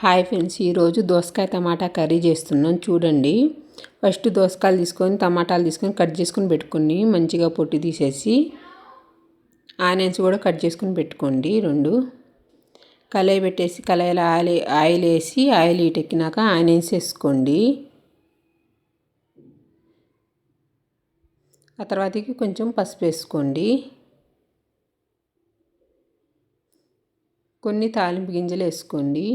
Hi friends, ఈరోజు దోసకాయ టమాటా curry చేస్తున్నాను. చూడండి, ఫస్ట్ దోసకాయలు తీసుకొని టమాటాలు తీసుకొని కట్ చేసుకొని పెట్టుకొని మంచిగా పొట్టు తీసేసి ఆనియన్స్ కూడా కట్ చేసుకొని పెట్టుకోండి. రెండు కళాయి పెట్టేసి కళాయిలో ఆయిల్ వేసి ఆయిల్ ఎక్కినాక ఆనియన్స్ వేసుకోండి. ఆ తర్వాతకి కొంచెం పసుపు వేసుకోండి. కొన్ని తాలింపు గింజలు వేసుకోండి.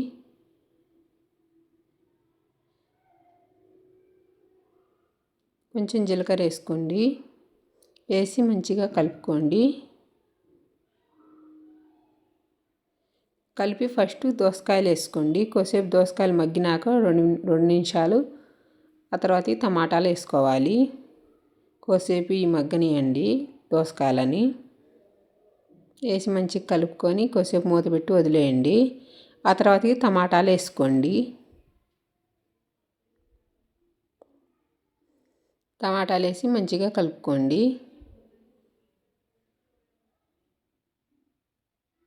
కొంచెం జీలకర్ర వేసుకోండి. వేసి మంచిగా కలుపుకోండి. కలిపి ఫస్ట్ దోసకాయలు వేసుకోండి. కొద్దిసేపు దోసకాయలు మగ్గినాక రెండు నిమిషాలు ఆ తర్వాత టమాటాలు వేసుకోవాలి. కొద్దిసేపు ఈ మగ్గనియండి దోసకాయలని. వేసి మంచిగా కలుపుకొని కొద్దిసేపు మూత పెట్టి వదిలేయండి. ఆ తర్వాత టమాటాలు వేసుకోండి. టమాటాలు వేసి మంచిగా కలుపుకోండి.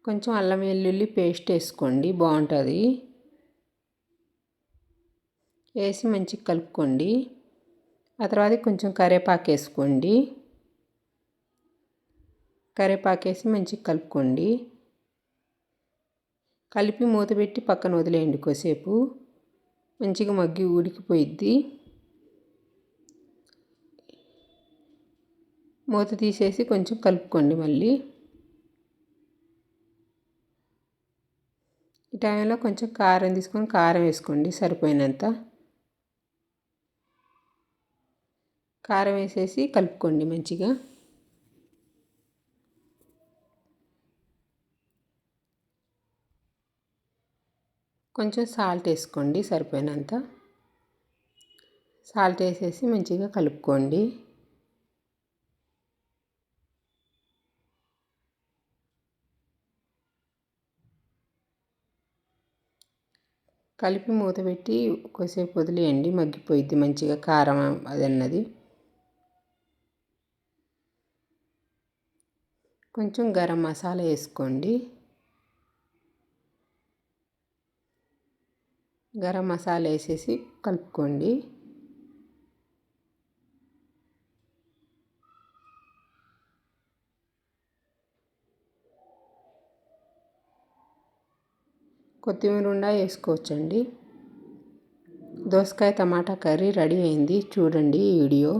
కొంచెం అల్లం వెల్లుల్లి పేస్ట్ వేసుకోండి, బాగుంటుంది. వేసి మంచిగా కలుపుకోండి. ఆ తర్వాత కొంచెం కరివేపాకు వేసుకోండి. కరివేపాకు వేసి మంచిగా కలుపుకోండి. కలిపి మూత పెట్టి పక్కన వదిలేయండి. కొద్దిసేపు మంచిగా మగ్గి ఉడికిపోయిద్ది. మూత తీసేసి కొంచెం కలుపుకోండి. మళ్ళీ ఈ టైంలో కొంచెం కారం తీసుకొని కారం వేసుకోండి, సరిపోయినంత కారం వేసేసి కలుపుకోండి మంచిగా. కొంచెం సాల్ట్ వేసుకోండి, సరిపోయినంత సాల్ట్ వేసేసి మంచిగా కలుపుకోండి. కలిపి మూత పెట్టి కొద్దిసేపు వదిలేయండి, మగ్గిపోయిద్ది మంచిగా కారం అది అన్నది. కొంచెం గరం మసాలా వేసుకోండి. గరం మసాలా వేసేసి కలుపుకోండి. కొత్తిమీర ఉండా వేసుకోవచ్చండి. దోసకాయ టమాటా కర్రీ రెడీ అయింది. చూడండి ఈ వీడియో.